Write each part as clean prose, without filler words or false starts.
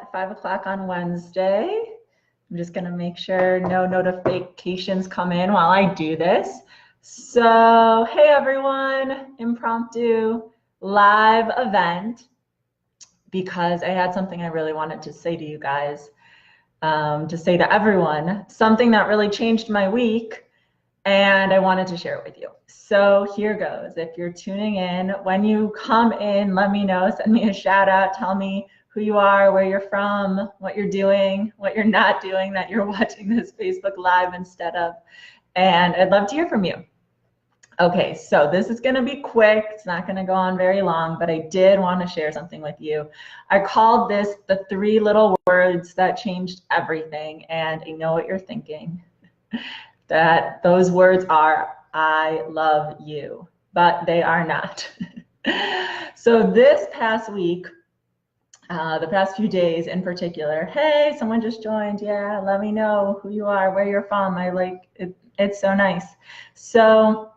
at 5 o'clock on Wednesday. I'm just gonna make sure no notifications come in while I do this. So, hey everyone, impromptu live event because I had something I really wanted to say to you guys, to say to everyone, something that really changed my week, and I wanted to share it with you. So here goes. If you're tuning in, when you come in, let me know, send me a shout out, tell me who you are, where you're from, what you're doing, what you're not doing, that you're watching this Facebook Live instead of, and I'd love to hear from you. Okay, so this is gonna be quick. It's not gonna go on very long, but I did want to share something with you. I called this the 3 little words that changed everything, and I know what you're thinking. That those words are, I love you, but they are not. So this past week, the past few days in particular, hey, someone just joined, yeah, let me know who you are, where you're from, I like it, it's so nice. So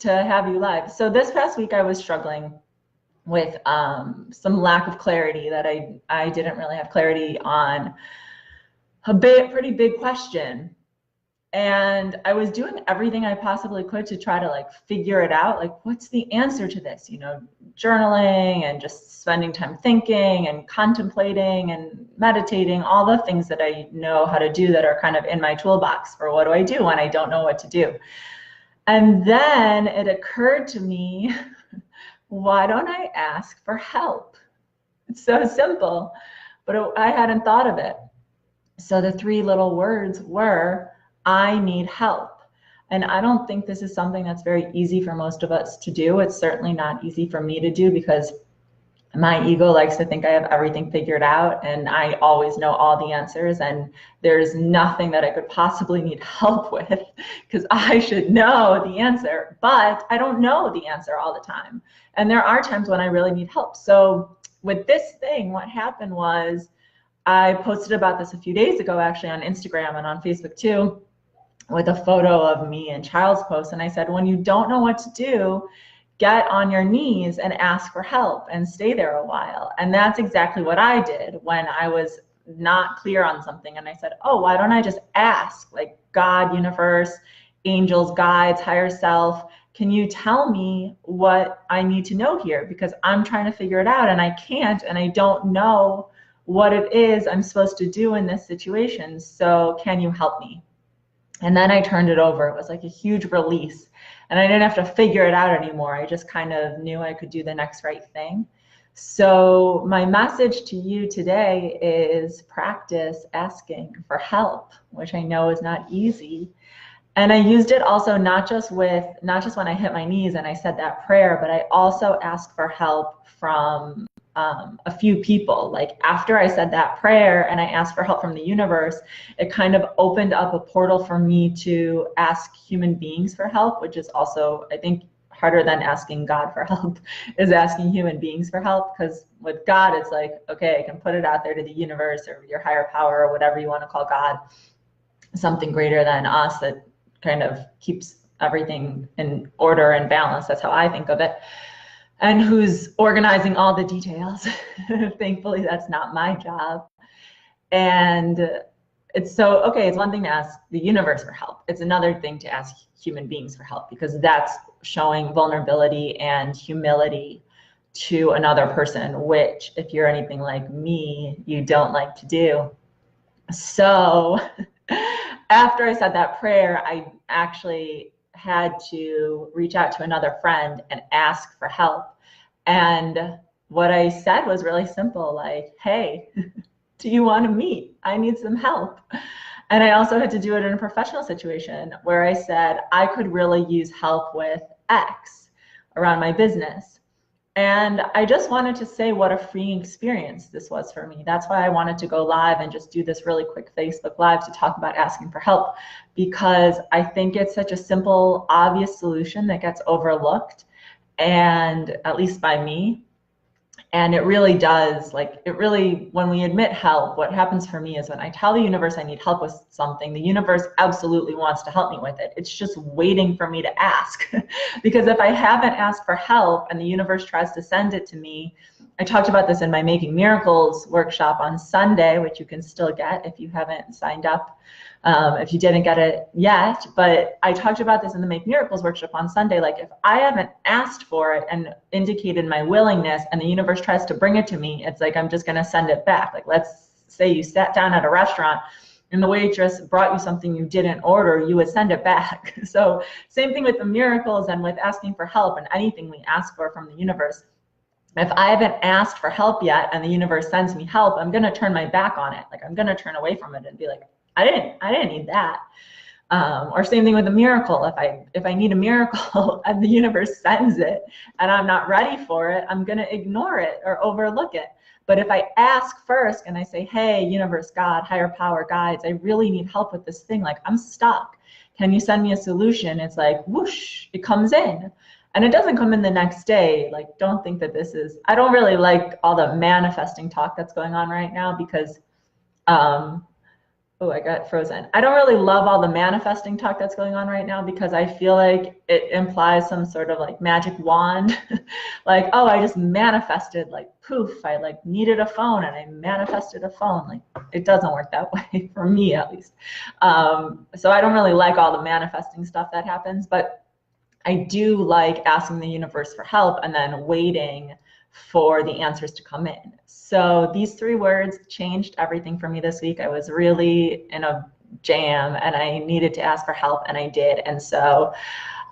to have you live. So this past week I was struggling with some lack of clarity, that I didn't really have clarity on a pretty big question. And I was doing everything I possibly could to try to like figure it out, like what's the answer to this, you know, journaling and just spending time thinking and contemplating and meditating, all the things that I know how to do that are kind of in my toolbox for what do I do when I don't know what to do. And then it occurred to me, why don't I ask for help? It's so simple, but I hadn't thought of it. So the 3 little words were, I need help. And I don't think this is something that's very easy for most of us to do. It's certainly not easy for me to do because my ego likes to think I have everything figured out and I always know all the answers, and there's nothing that I could possibly need help with because I should know the answer, but I don't know the answer all the time. And there are times when I really need help. So with this thing, what happened was I posted about this a few days ago actually on Instagram and on Facebook too, with a photo of me and child's pose. And I said, when you don't know what to do, get on your knees and ask for help and stay there a while. And that's exactly what I did when I was not clear on something. And I said, oh, why don't I just ask, like, God, universe, angels, guides, higher self, can you tell me what I need to know here? Because I'm trying to figure it out and I can't, and I don't know what it is I'm supposed to do in this situation. So can you help me? And then I turned it over. It was like a huge release. And I didn't have to figure it out anymore. I just kind of knew I could do the next right thing. So my message to you today is practice asking for help, which I know is not easy. And I used it also not just when I hit my knees and I said that prayer, but I also asked for help from a few people. Like after I said that prayer and I asked for help from the universe, it kind of opened up a portal for me to ask human beings for help, which is also, I think, harder than asking God for help, is asking human beings for help. Because with God, it's like, okay, I can put it out there to the universe or your higher power or whatever you want to call God, something greater than us that kind of keeps everything in order and balance. That's how I think of it. And who's organizing all the details. Thankfully, that's not my job. And it's so, okay, it's one thing to ask the universe for help. It's another thing to ask human beings for help, because that's showing vulnerability and humility to another person, which if you're anything like me, you don't like to do. So after I said that prayer, I actually had to reach out to another friend and ask for help. And what I said was really simple, like, hey, do you want to meet? I need some help. And I also had to do it in a professional situation where I said I could really use help with X around my business. And I just wanted to say what a freeing experience this was for me. That's why I wanted to go live and just do this really quick Facebook Live to talk about asking for help, because I think it's such a simple, obvious solution that gets overlooked, and at least by me. And it really does, like, it really, when we admit help, what happens for me is when I tell the universe I need help with something, the universe absolutely wants to help me with it. It's just waiting for me to ask. Because if I haven't asked for help and the universe tries to send it to me, I talked about this in my Making Miracles workshop on Sunday, which you can still get if you haven't signed up, if you didn't get it yet. But I talked about this in the Make Miracles workshop on Sunday. Like, if I haven't asked for it and indicated my willingness and the universe tries to bring it to me, it's like I'm just going to send it back. Like, let's say you sat down at a restaurant and the waitress brought you something you didn't order, you would send it back. So same thing with the miracles and with asking for help and anything we ask for from the universe. If I haven't asked for help yet and the universe sends me help, I'm going to turn my back on it. Like, I'm going to turn away from it and be like, I didn't need that. Or same thing with a miracle. If I need a miracle and the universe sends it and I'm not ready for it, I'm going to ignore it or overlook it. But if I ask first and I say, hey, universe, God, higher power, guides, I really need help with this thing. Like, I'm stuck. Can you send me a solution? It's like, whoosh, it comes in. And it doesn't come in the next day. Like, don't think that this is, I don't really like all the manifesting talk that's going on right now because, oh, I got frozen. I don't really love all the manifesting talk that's going on right now because I feel like it implies some sort of like magic wand. Like, oh, I just manifested, like, poof, I like needed a phone and I manifested a phone. Like, it doesn't work that way for me, at least. So I don't really like all the manifesting stuff that happens, but I do like asking the universe for help and then waiting for the answers to come in. So these 3 words changed everything for me this week. I was really in a jam and I needed to ask for help, and I did. And so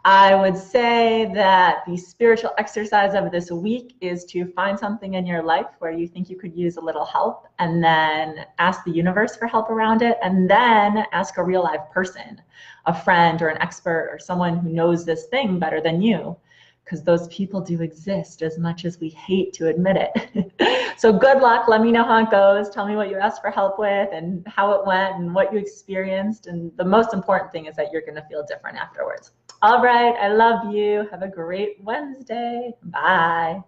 I would say that the spiritual exercise of this week is to find something in your life where you think you could use a little help, and then ask the universe for help around it, and then ask a real live person, a friend or an expert or someone who knows this thing better than you, because those people do exist as much as we hate to admit it. So good luck. Let me know how it goes. Tell me what you asked for help with and how it went and what you experienced. And the most important thing is that you're going to feel different afterwards. All right. I love you. Have a great Wednesday. Bye.